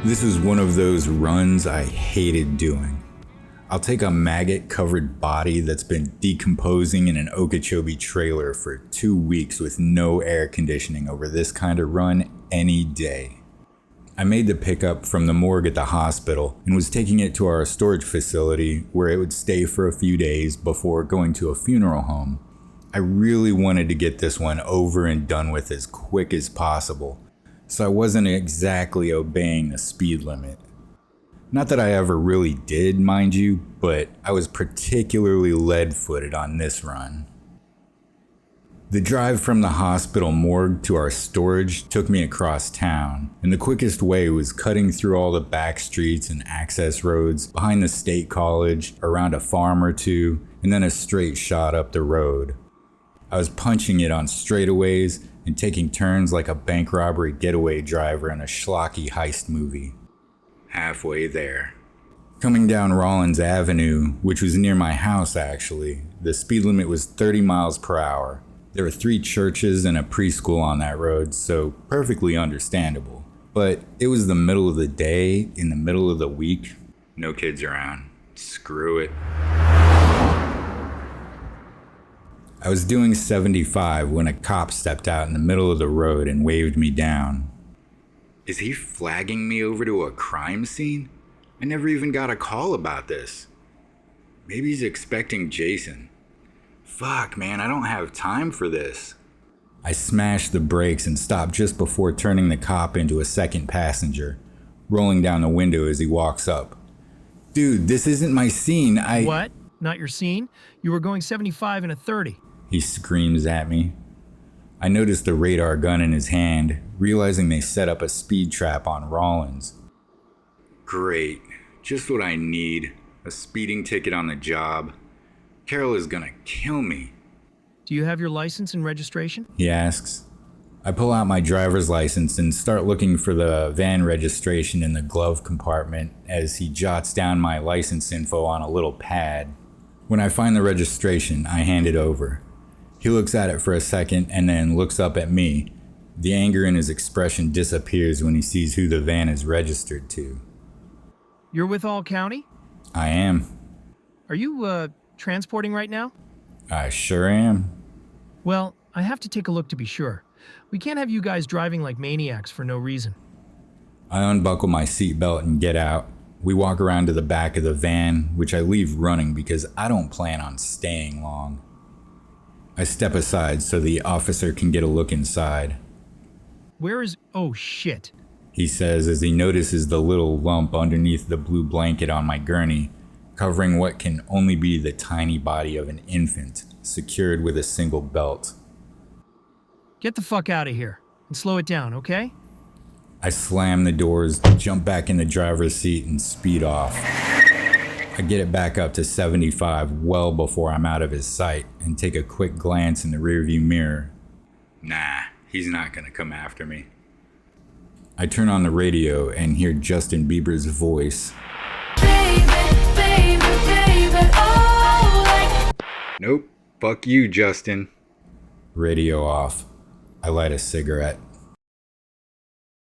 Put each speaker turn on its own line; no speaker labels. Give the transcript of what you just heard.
This is one of those runs I hated doing. I'll take a maggot-covered body that's been decomposing in an Okeechobee trailer for 2 weeks with no air conditioning over this kind of run any day. I made the pickup from the morgue at the hospital and was taking it to our storage facility where it would stay for a few days before going to a funeral home. I really wanted to get this one over and done with as quick as possible, so I wasn't exactly obeying the speed limit. Not that I ever really did, mind you, but I was particularly lead-footed on this run. The drive from the hospital morgue to our storage took me across town, and the quickest way was cutting through all the back streets and access roads behind the state college, around a farm or two, and then a straight shot up the road. I was punching it on straightaways and taking turns like a bank robbery getaway driver in a schlocky heist movie. Halfway there. Coming down Rollins Avenue, which was near my house actually, the speed limit was 30 miles per hour. There were 3 churches and a preschool on that road, so perfectly understandable. But it was the middle of the day, in the middle of the week. No kids around. Screw it. I was doing 75 when a cop stepped out in the middle of the road and waved me down. Is he flagging me over to a crime scene? I never even got a call about this. Maybe he's expecting Jason. Fuck, man, I don't have time for this. I smashed the brakes and stopped just before turning the cop into a second passenger, rolling down the window as he walks up. Dude, this isn't my scene.
What? Not your scene? You were going 75 and a 30.
He screams at me. I noticed the radar gun in his hand, realizing they set up a speed trap on Rollins. Great. Just what I need. A speeding ticket on the job. Carol is gonna kill me.
Do you have your license and registration?
He asks. I pull out my driver's license and start looking for the van registration in the glove compartment as he jots down my license info on a little pad. When I find the registration, I hand it over. He looks at it for a second and then looks up at me. The anger in his expression disappears when he sees who the van is registered to.
You're with All County?
I am.
Are you, transporting right now?
I sure am.
Well, I have to take a look to be sure. We can't have you guys driving like maniacs for no reason.
I unbuckle my seatbelt and get out. We walk around to the back of the van, which I leave running because I don't plan on staying long. I step aside so the officer can get a look inside.
Oh shit,
he says as he notices the little lump underneath the blue blanket on my gurney, covering what can only be the tiny body of an infant, secured with a single belt.
Get the fuck out of here and slow it down, okay?
I slam the doors, jump back in the driver's seat, and speed off. I get it back up to 75 well before I'm out of his sight and take a quick glance in the rearview mirror. Nah, he's not gonna come after me. I turn on the radio and hear Justin Bieber's voice.
Baby, baby, baby, oh,
Nope, fuck you, Justin. Radio off. I light a cigarette.